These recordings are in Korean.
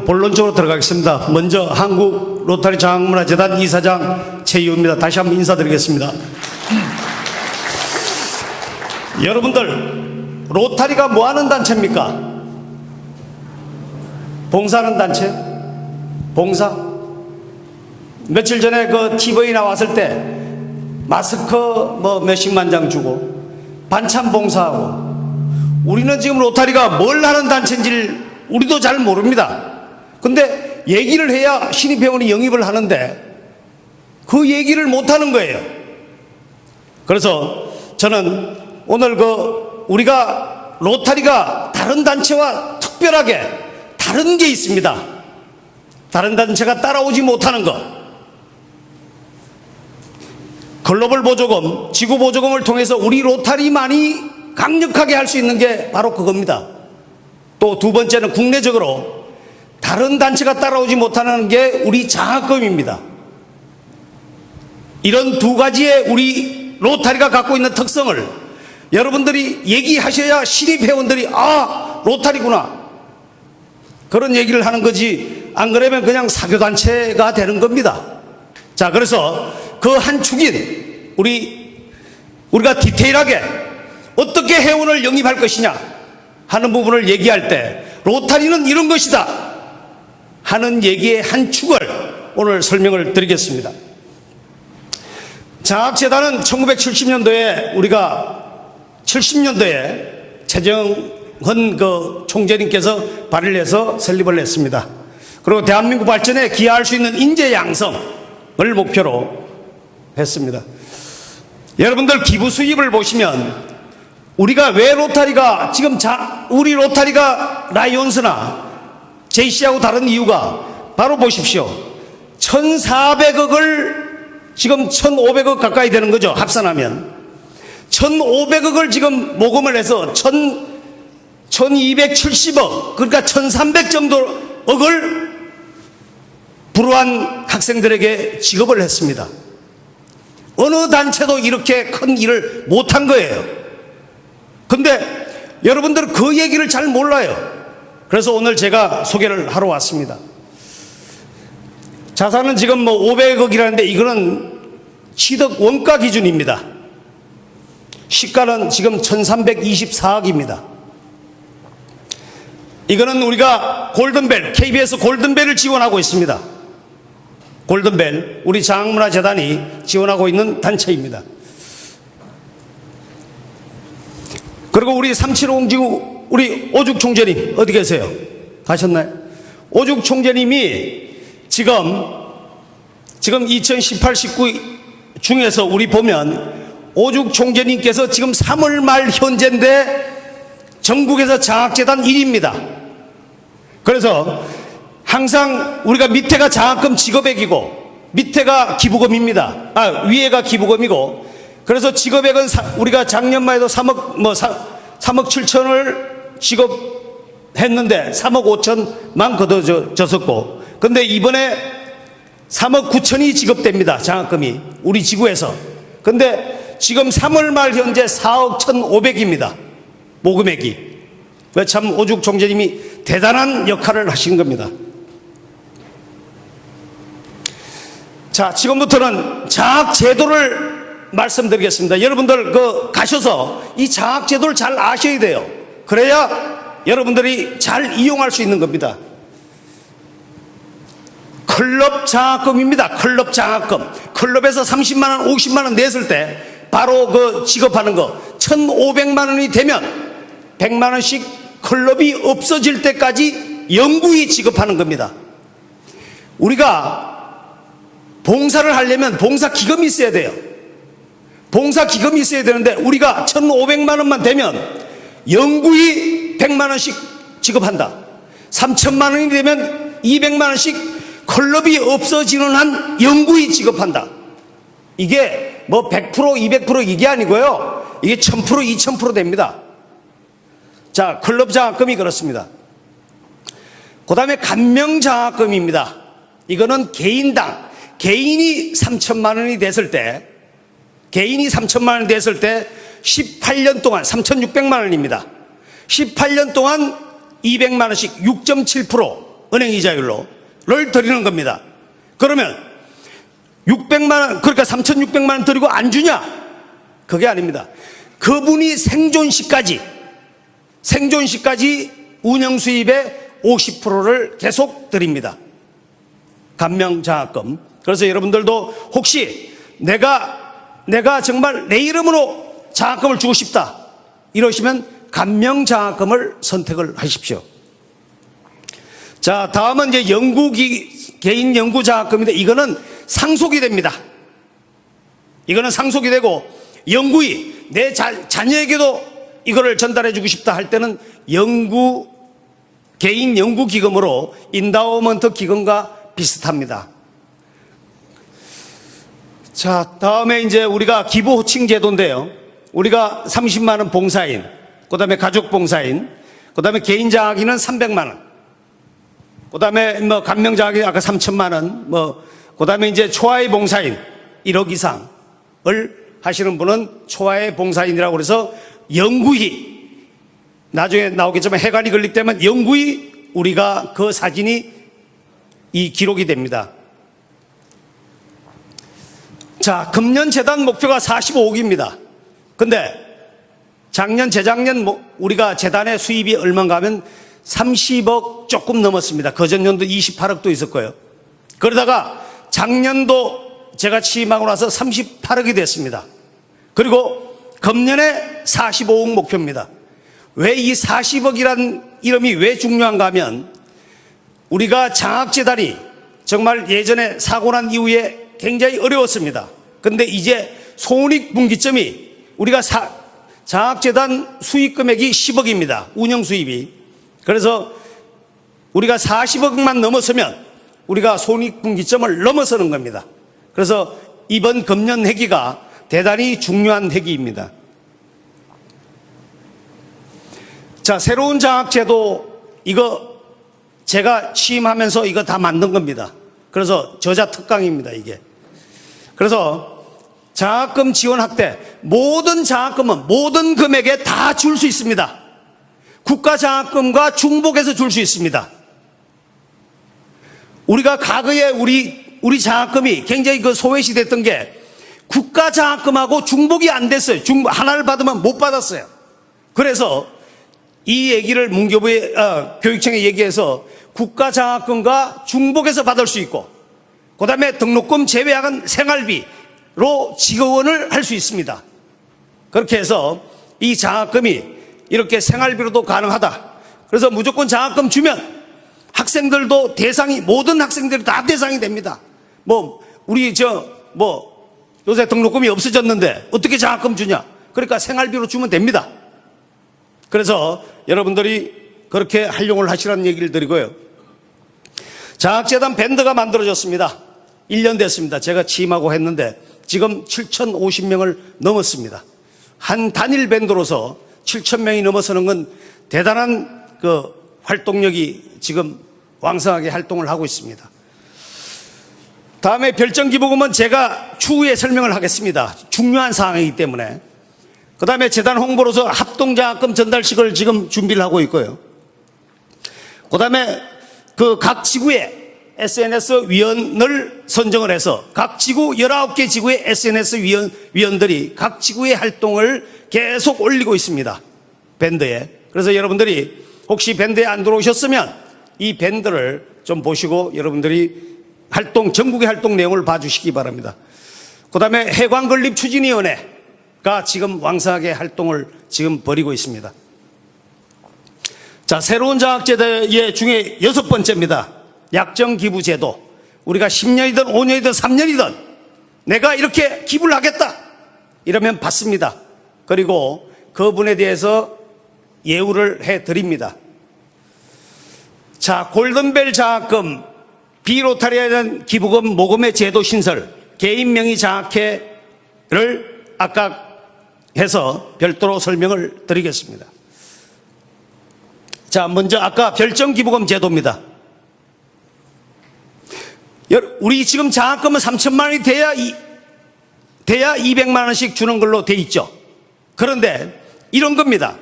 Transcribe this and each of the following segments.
본론적으로 들어가겠습니다. 먼저 한국 로타리 장학문화재단 이사장 최희우입니다. 다시 한번 인사드리겠습니다. 여러분들, 로타리가 뭐 하는 단체입니까? 봉사하는 단체? 봉사? 며칠 전에 그 TV에 나왔을 때 마스크 뭐 몇십만 장 주고 반찬 봉사하고, 우리는 지금 로타리가 뭘 하는 단체인지를 우리도 잘 모릅니다. 근데 얘기를 해야 신입회원이 영입을 하는데 그 얘기를 못하는 거예요. 그래서 저는 오늘 우리가 로타리가 다른 단체와 특별하게 다른 게 있습니다. 다른 단체가 따라오지 못하는 것. 글로벌 보조금, 지구 보조금을 통해서 우리 로타리만이 강력하게 할 수 있는 게 바로 그겁니다. 또 두 번째는 국내적으로 다른 단체가 따라오지 못하는 게 우리 장학금입니다. 이런 두 가지의 우리 로타리가 갖고 있는 특성을 여러분들이 얘기하셔야 신입회원들이 로타리구나, 그런 얘기를 하는 거지, 안 그러면 그냥 사교단체가 되는 겁니다. 자, 그래서 그 한 축인 우리가 디테일하게 어떻게 회원을 영입할 것이냐 하는 부분을 얘기할 때 로타리는 이런 것이다 하는 얘기의 한 축을 오늘 설명을 드리겠습니다. 장학재단은 1970년도에 우리가 70년도에 최정헌 총재님께서 발의를 해서 설립을 했습니다. 그리고 대한민국 발전에 기여할 수 있는 인재 양성을 목표로 했습니다. 여러분들 기부 수입을 보시면 우리가 왜 로타리가 지금 우리 로타리가 라이온스나 JC하고 다른 이유가 바로 보십시오. 1,400억을 지금 1,500억 가까이 되는 거죠. 합산하면 1,500억을 지금 모금을 해서 1,270억, 그러니까 1,300 정도 억을 불우한 학생들에게 지급을 했습니다. 어느 단체도 이렇게 큰 일을 못한 거예요. 근데 여러분들은 그 얘기를 잘 몰라요. 그래서 오늘 제가 소개를 하러 왔습니다. 자산은 지금 500억이라는데 이거는 취득 원가 기준입니다. 시가는 지금 1,324억입니다. 이거는 우리가 골든벨, KBS 골든벨을 지원하고 있습니다. 골든벨, 우리 장학문화재단이 지원하고 있는 단체입니다. 그리고 우리 375 우리 오죽 총재님 어디 계세요? 가셨나요? 오죽 총재님이 지금 2018, 19 중에서 우리 보면 오죽 총재님께서 지금 3월 말 현재인데 전국에서 장학재단 1위입니다. 그래서 항상 우리가 밑에가 장학금 지급액이고 밑에가 기부금입니다. 위에가 기부금이고, 그래서 지급액은 우리가 작년 말에도 3억 7천을 지급했는데 3억 5천만 거둬졌었고, 근데 이번에 3억 9천이 지급됩니다. 장학금이 우리 지구에서. 근데 지금 3월 말 현재 4억 1,500입니다. 모금액이. 참 오죽 총재님이 대단한 역할을 하신 겁니다. 자, 지금부터는 장학제도를 말씀드리겠습니다. 여러분들 가셔서 이 장학제도를 잘 아셔야 돼요. 그래야 여러분들이 잘 이용할 수 있는 겁니다. 클럽 장학금입니다. 클럽 장학금. 클럽에서 30만원, 50만원 냈을 때 바로 지급하는 거. 1,500만 원이 되면 100만 원씩 클럽이 없어질 때까지 영구히 지급하는 겁니다. 우리가 봉사를 하려면 봉사기금이 있어야 돼요. 봉사기금이 있어야 되는데 우리가 1,500만 원만 되면 영구히 100만 원씩 지급한다. 3,000만 원이 되면 200만 원씩 클럽이 없어지는 한 영구히 지급한다. 이게 100%, 200% 이게 아니고요. 이게 1,000%, 2,000% 됩니다. 자, 클럽 장학금이 그렇습니다. 그 다음에 감명장학금입니다. 이거는 개인당, 개인이 3,000만 원이 됐을 때, 18년 동안 3,600만 원입니다. 18년 동안 200만 원씩 6.7% 은행 이자율로를 드리는 겁니다. 그러면 600만 원, 그러니까 3,600만 원 드리고 안 주냐? 그게 아닙니다. 그분이 생존 시까지 운영 수입의 50%를 계속 드립니다. 감명장학금. 그래서 여러분들도 혹시 내가 정말 내 이름으로 장학금을 주고 싶다 이러시면 감명장학금을 선택을 하십시오. 자, 다음은 이제 개인 연구장학금인데 이거는 상속이 됩니다. 이거는 상속이 되고 연구위 내 자녀에게도 이거를 전달해 주고 싶다 할 때는 개인 연구기금으로 인다오먼트 기금과 비슷합니다. 자, 다음에 이제 우리가 기부호칭 제도인데요. 우리가 30만 원 봉사인, 그 다음에 가족 봉사인, 그 다음에 개인 장학인은 300만 원, 그 다음에 뭐 감명 장학인 아까 3천만 원, 그 다음에 이제 초아의 봉사인 1억 이상을 하시는 분은 초아의 봉사인이라고 그래서 영구히 나중에 나오겠지만 해관이 걸리기 때문에 영구히 우리가 그 사진이 이 기록이 됩니다. 자, 금년 재단 목표가 45억입니다. 근데 작년, 재작년 우리가 재단의 수입이 얼마인가 하면 30억 조금 넘었습니다. 그전년도 28억도 있었고요. 그러다가 작년도 제가 취임하고 나서 38억이 됐습니다. 그리고 금년에 45억 목표입니다. 왜 이 40억이란 이름이 왜 중요한가 하면 우리가 장학재단이 정말 예전에 사고 난 이후에 굉장히 어려웠습니다. 근데 이제 손익분기점이 우리가 장학재단 수익 금액이 10억입니다. 운영 수입이. 그래서 우리가 40억만 넘어서면 우리가 손익분기점을 넘어서는 겁니다. 그래서 이번 금년 회기가 대단히 중요한 회기입니다. 자, 새로운 장학제도 이거 제가 취임하면서 이거 다 만든 겁니다. 그래서 저자 특강입니다, 이게. 그래서 장학금 지원 확대, 모든 장학금은 모든 금액에 다 줄 수 있습니다. 국가 장학금과 중복해서 줄 수 있습니다. 우리가 과거에 우리 장학금이 굉장히 소외시 됐던 게 국가 장학금하고 중복이 안 됐어요. 하나를 받으면 못 받았어요. 그래서 이 얘기를 문교부의 교육청에 얘기해서 국가 장학금과 중복해서 받을 수 있고, 그 다음에 등록금 제외한 생활비로 지원을 할 수 있습니다. 그렇게 해서 이 장학금이 이렇게 생활비로도 가능하다. 그래서 무조건 장학금 주면 학생들도 모든 학생들이 다 대상이 됩니다. 요새 등록금이 없어졌는데 어떻게 장학금 주냐? 그러니까 생활비로 주면 됩니다. 그래서 여러분들이 그렇게 활용을 하시라는 얘기를 드리고요. 장학재단 밴드가 만들어졌습니다. 1년 됐습니다. 제가 취임하고 했는데 지금 7,050명을 넘었습니다. 한 단일 밴드로서 7,000명이 넘어서는 건 대단한 활동력이 지금 왕성하게 활동을 하고 있습니다. 다음에 별정기부금은 제가 추후에 설명을 하겠습니다. 중요한 사항이기 때문에. 그 다음에 재단 홍보로서 합동장학금 전달식을 지금 준비를 하고 있고요. 그 다음에 각 지구에 SNS 위원을 선정을 해서 각 지구 19개 지구의 SNS 위원들이 각 지구의 활동을 계속 올리고 있습니다. 밴드에. 그래서 여러분들이 혹시 밴드에 안 들어오셨으면 이 밴드를 좀 보시고 여러분들이 전국의 활동 내용을 봐주시기 바랍니다. 그 다음에 해관건립추진위원회가 지금 왕성하게 활동을 지금 벌이고 있습니다. 자, 새로운 장학제도 중에 6번째입니다. 약정기부제도. 우리가 10년이든 5년이든 3년이든 내가 이렇게 기부를 하겠다 이러면 받습니다. 그리고 그분에 대해서 예우를 해드립니다. 자, 골든벨 장학금, 비로타리에 대한 기부금 모금의 제도 신설, 개인 명의 장학회를 아까 해서 별도로 설명을 드리겠습니다. 자, 먼저 아까 별정기부금 제도입니다. 우리 지금 장학금은 3천만 원이 돼야 200만 원씩 주는 걸로 돼 있죠. 그런데 이런 겁니다.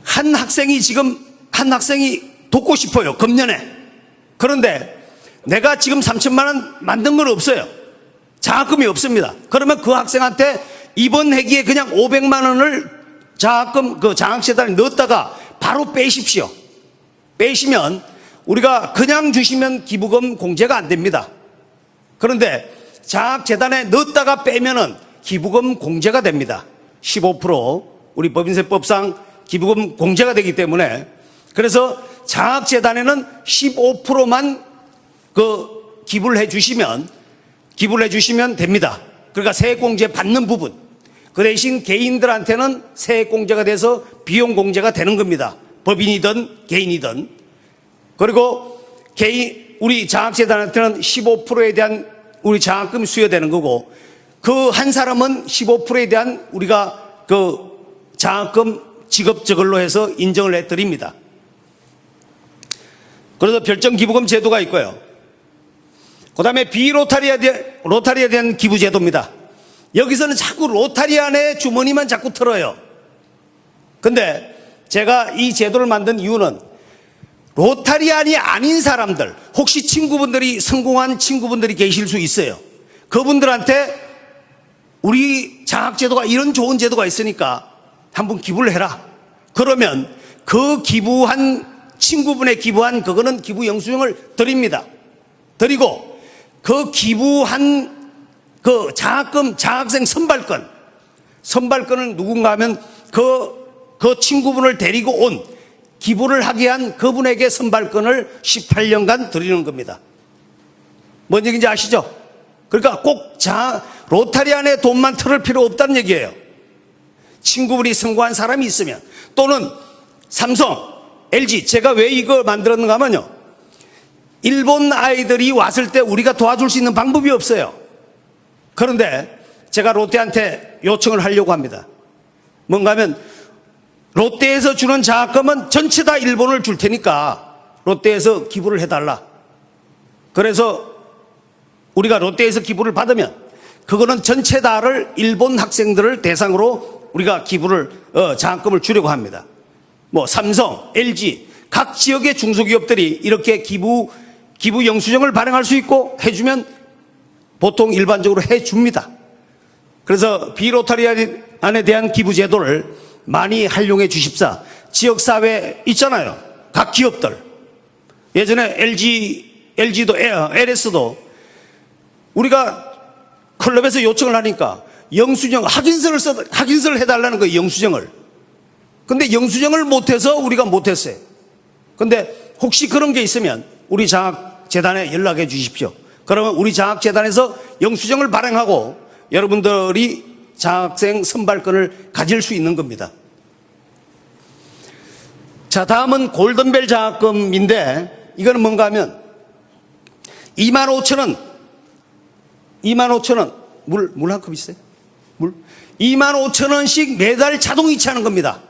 한 학생이 돕고 싶어요. 금년에. 그런데 내가 지금 3천만 원 만든 건 없어요. 장학금이 없습니다. 그러면 그 학생한테 이번 학기에 그냥 500만 원을 장학금 그 장학재단에 넣었다가 바로 빼십시오. 빼시면 우리가 그냥 주시면 기부금 공제가 안 됩니다. 그런데 장학재단에 넣었다가 빼면은 기부금 공제가 됩니다. 15% 우리 법인세법상 기부금 공제가 되기 때문에 그래서 장학재단에는 15%만 그 기부를 해주시면 됩니다. 그러니까 세액공제 받는 부분. 그 대신 개인들한테는 세액공제가 돼서 비용공제가 되는 겁니다. 법인이든 개인이든. 그리고 우리 장학재단한테는 15%에 대한 우리 장학금이 수여되는 거고 그 한 사람은 15%에 대한 우리가 그 장학금 지급 저걸로 해서 인정을 해드립니다. 그래서 별정 기부금 제도가 있고요. 그 다음에 비로타리에 대한 기부 제도입니다. 여기서는 자꾸 로타리안의 주머니만 자꾸 틀어요. 근데 제가 이 제도를 만든 이유는 로타리안이 아닌 사람들, 혹시 친구분들이 성공한 친구분들이 계실 수 있어요. 그분들한테 우리 장학제도가 이런 좋은 제도가 있으니까 한번 기부를 해라. 그러면 그 기부한 친구분의 기부한 그거는 기부 영수증을 드립니다. 드리고 그 기부한 그 장학금 장학생 선발권을 누군가 하면 그 친구분을 데리고 온 기부를 하게 한 그분에게 선발권을 18년간 드리는 겁니다. 뭔 얘기인지 아시죠? 그러니까 꼭 로타리안의 돈만 틀을 필요 없다는 얘기예요. 친구분이 성공한 사람이 있으면 또는 삼성, LG 제가 왜 이걸 만들었는가 하면요. 일본 아이들이 왔을 때 우리가 도와줄 수 있는 방법이 없어요. 그런데 제가 롯데한테 요청을 하려고 합니다. 뭔가 하면 롯데에서 주는 장학금은 전체 다 일본을 줄 테니까 롯데에서 기부를 해달라. 그래서 우리가 롯데에서 기부를 받으면 그거는 전체 다를 일본 학생들을 대상으로 우리가 기부를 장학금을 주려고 합니다. 뭐 삼성, LG 각 지역의 중소기업들이 이렇게 기부 영수증을 발행할 수 있고 해주면 보통 일반적으로 해줍니다. 그래서 비로타리안에 대한 기부 제도를 많이 활용해 주십사. 지역사회 있잖아요. 각 기업들. 예전에 LG도 LS도 우리가 클럽에서 요청을 하니까 영수증 확인서를 해달라는 거예요. 영수증을. 근데 영수증을 못해서 우리가 못했어요. 근데 혹시 그런 게 있으면 우리 장학재단에 연락해 주십시오. 그러면 우리 장학재단에서 영수증을 발행하고 여러분들이 장학생 선발권을 가질 수 있는 겁니다. 자, 다음은 골든벨 장학금인데 이거는 뭔가 하면 25,000원 물 한 컵 있어요? 25,000원씩 매달 자동 이체하는 겁니다.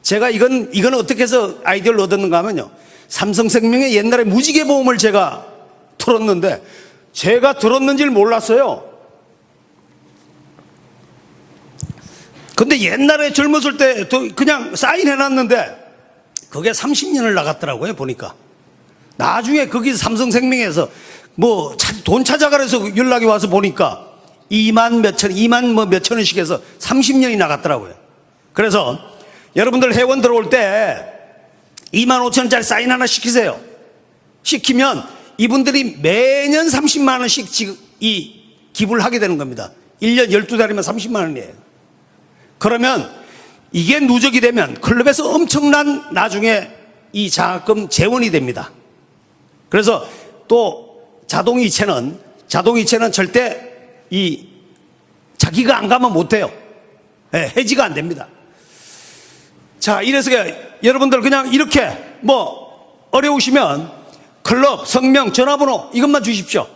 제가 이건 어떻게 해서 아이디어를 얻었는가 하면요. 삼성생명의 옛날에 무지개 보험을 제가 틀었는데 제가 들었는지를 몰랐어요. 근데 옛날에 젊었을 때 그냥 사인해놨는데 그게 30년을 나갔더라고요. 보니까 나중에 거기서 삼성생명에서 뭐 돈 찾아가라 해서 연락이 와서 보니까 2만 몇천 원씩 해서 30년이 나갔더라고요. 그래서 여러분들 회원 들어올 때 25,000원짜리 사인 하나 시키세요. 시키면 이분들이 매년 30만 원씩 이 기부를 하게 되는 겁니다. 1년 12달이면 30만 원이에요. 그러면 이게 누적이 되면 클럽에서 엄청난 나중에 이 장학금 재원이 됩니다. 그래서 또 자동이체는 절대 자기가 안 가면 못해요. 네, 해지가 안 됩니다. 자, 이래서 여러분들 그냥 이렇게 뭐 어려우시면 클럽, 성명, 전화번호 이것만 주십시오.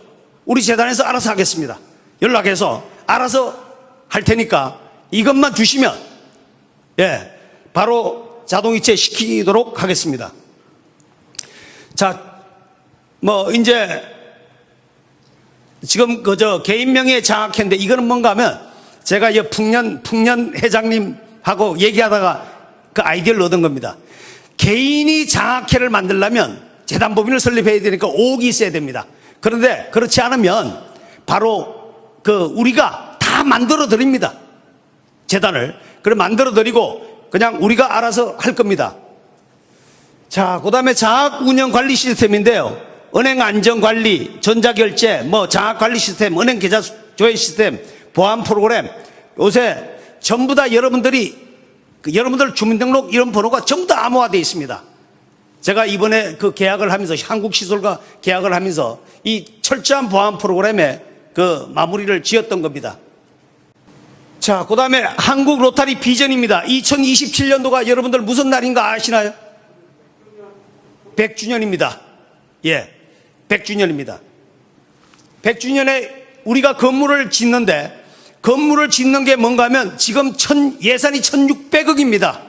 우리 재단에서 알아서 하겠습니다. 연락해서 알아서 할 테니까 이것만 주시면 바로 자동이체 시키도록 하겠습니다. 자, 뭐 이제 지금 개인명의 장학회인데 이거는 뭔가 하면 제가 풍년 회장님하고 얘기하다가 그 아이디어를 얻은 겁니다. 개인이 장학회를 만들려면 재단법인을 설립해야 되니까 5억이 있어야 됩니다. 그런데 그렇지 않으면 바로 우리가 다 만들어 드립니다. 재단을. 그래 만들어 드리고 그냥 우리가 알아서 할 겁니다. 자, 그 다음에 장학 운영 관리 시스템인데요. 은행 안전 관리, 전자결제, 장학 관리 시스템, 은행 계좌 조회 시스템, 보안 프로그램. 요새 전부 다 여러분들 주민등록 이런 번호가 전부 다 암호화되어 있습니다. 제가 이번에 계약을 하면서 한국시설과 계약을 하면서 이 철저한 보안 프로그램에 마무리를 지었던 겁니다. 자, 그 다음에 한국 로타리 비전입니다. 2027년도가 여러분들 무슨 날인가 아시나요? 100주년입니다. 예, 100주년입니다. 100주년에 우리가 건물을 짓는데, 건물을 짓는 게 뭔가 하면 지금 예산이 1600억입니다.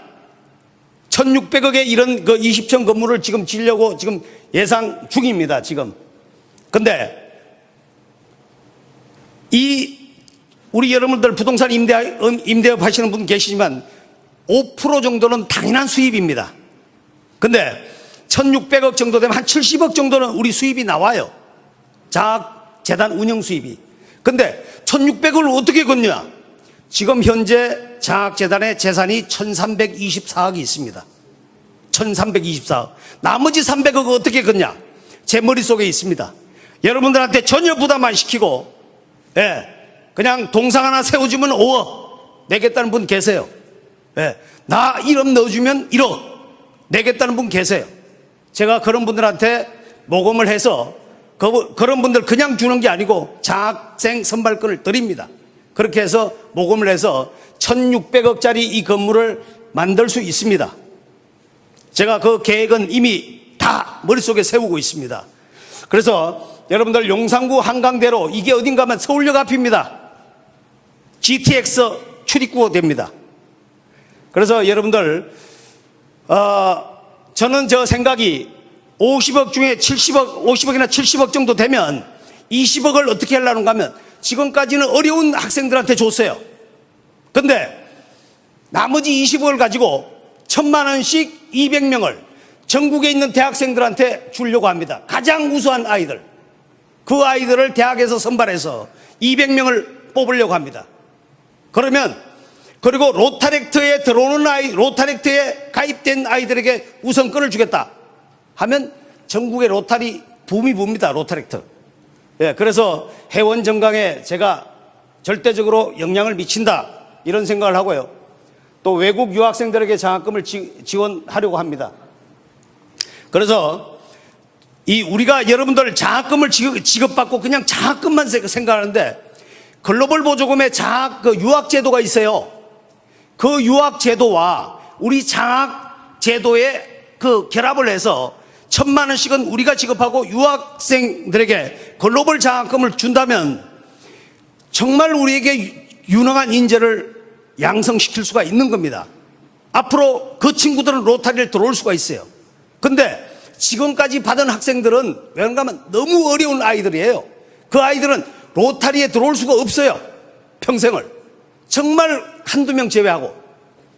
1600억의 이런 20층 건물을 지금 지으려고 지금 예상 중입니다, 지금. 근데 우리 여러분들 부동산 임대업 하시는 분 계시지만 5% 정도는 당연한 수입입니다. 근데 1600억 정도 되면 한 70억 정도는 우리 수입이 나와요. 장학재단 운영 수입이. 근데 1600억을 어떻게 걷냐? 지금 현재 장학재단의 재산이 1324억이 있습니다. 1324억. 나머지 300억을 어떻게 걷냐? 제 머릿속에 있습니다. 여러분들한테 전혀 부담 안 시키고, 예, 그냥 동상 하나 세워주면 5억 내겠다는 분 계세요. 예, 나 1억 넣어주면 1억 내겠다는 분 계세요. 제가 그런 분들한테 모금을 해서 그런 분들 그냥 주는 게 아니고 장학생 선발권을 드립니다. 그렇게 해서 모금을 해서 1600억짜리 이 건물을 만들 수 있습니다. 제가 그 계획은 이미 다 머릿속에 세우고 있습니다. 그래서 여러분들 용산구 한강대로, 이게 어딘가 하면 서울역 앞입니다. GTX 출입구가 됩니다. 그래서 여러분들 저는 저 생각이 50억 중에 70억, 50억이나 70억 정도 되면 20억을 어떻게 하려는가 하면, 지금까지는 어려운 학생들한테 줬어요. 근데 나머지 20억을 가지고 1000만 원씩 200명을 전국에 있는 대학생들한테 주려고 합니다. 가장 우수한 아이들, 그 아이들을 대학에서 선발해서 200명을 뽑으려고 합니다. 그리고 로타렉트에 들어오는 로타렉트에 가입된 아이들에게 우선권을 주겠다 하면 전국의 로타리 붐이 붑니다. 로타렉트. 예, 그래서 회원 정강에 제가 절대적으로 영향을 미친다, 이런 생각을 하고요. 또 외국 유학생들에게 장학금을 지원하려고 합니다. 그래서 우리가 여러분들 장학금을 지급받고 그냥 장학금만 생각하는데, 글로벌 보조금의 유학 제도가 있어요. 그 유학 제도와 우리 장학 제도에 결합을 해서 1000만 원씩은 우리가 지급하고 유학생들에게 글로벌 장학금을 준다면 정말 우리에게 유능한 인재를 양성시킬 수가 있는 겁니다. 앞으로 그 친구들은 로타리를 들어올 수가 있어요. 근데 지금까지 받은 학생들은 왜냐면 하면 너무 어려운 아이들이에요. 그 아이들은 로타리에 들어올 수가 없어요. 평생을. 정말 한두 명 제외하고.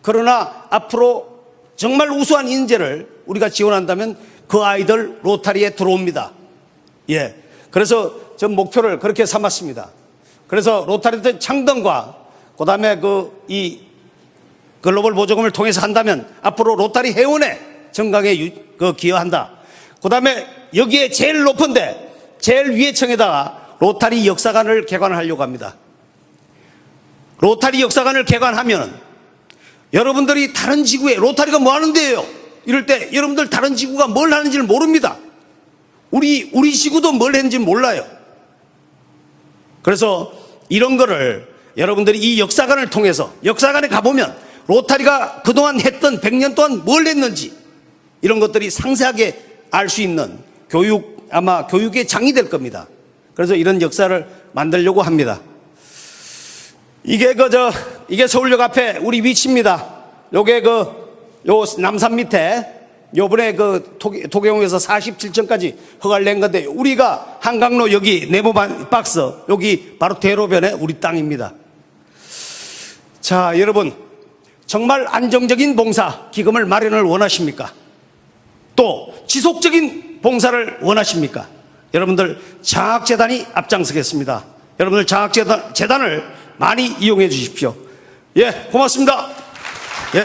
그러나 앞으로 정말 우수한 인재를 우리가 지원한다면 그 아이들 로타리에 들어옵니다. 예. 그래서 전 목표를 그렇게 삼았습니다. 그래서 로타리 창단과 그 다음에 이 글로벌 보조금을 통해서 한다면 앞으로 로타리 회원의 정강에 기여한다. 그 다음에 여기에 제일 높은데 제일 위에 층에다가 로타리 역사관을 개관하려고 합니다. 로타리 역사관을 개관하면 여러분들이 다른 지구에 로타리가 뭐 하는 데예요? 이럴 때 여러분들 다른 지구가 뭘 하는지를 모릅니다. 우리 지구도 뭘 했는지 몰라요. 그래서 이런 거를 여러분들이 이 역사관을 통해서, 역사관에 가보면 로타리가 그동안 했던 100년 동안 뭘 했는지 이런 것들이 상세하게 알 수 있는 아마 교육의 장이 될 겁니다. 그래서 이런 역사를 만들려고 합니다. 이게 서울역 앞에 우리 위치입니다. 요게 요 남산 밑에 요번에 도경에서 47층까지 허가를 낸 건데, 우리가 한강로 여기 네모 박스 여기 바로 대로변에 우리 땅입니다. 자, 여러분 정말 안정적인 봉사 기금을 마련을 원하십니까? 또 지속적인 봉사를 원하십니까? 여러분들 장학재단이 앞장서겠습니다. 여러분들 장학재단을 많이 이용해 주십시오. 예, 고맙습니다. 예.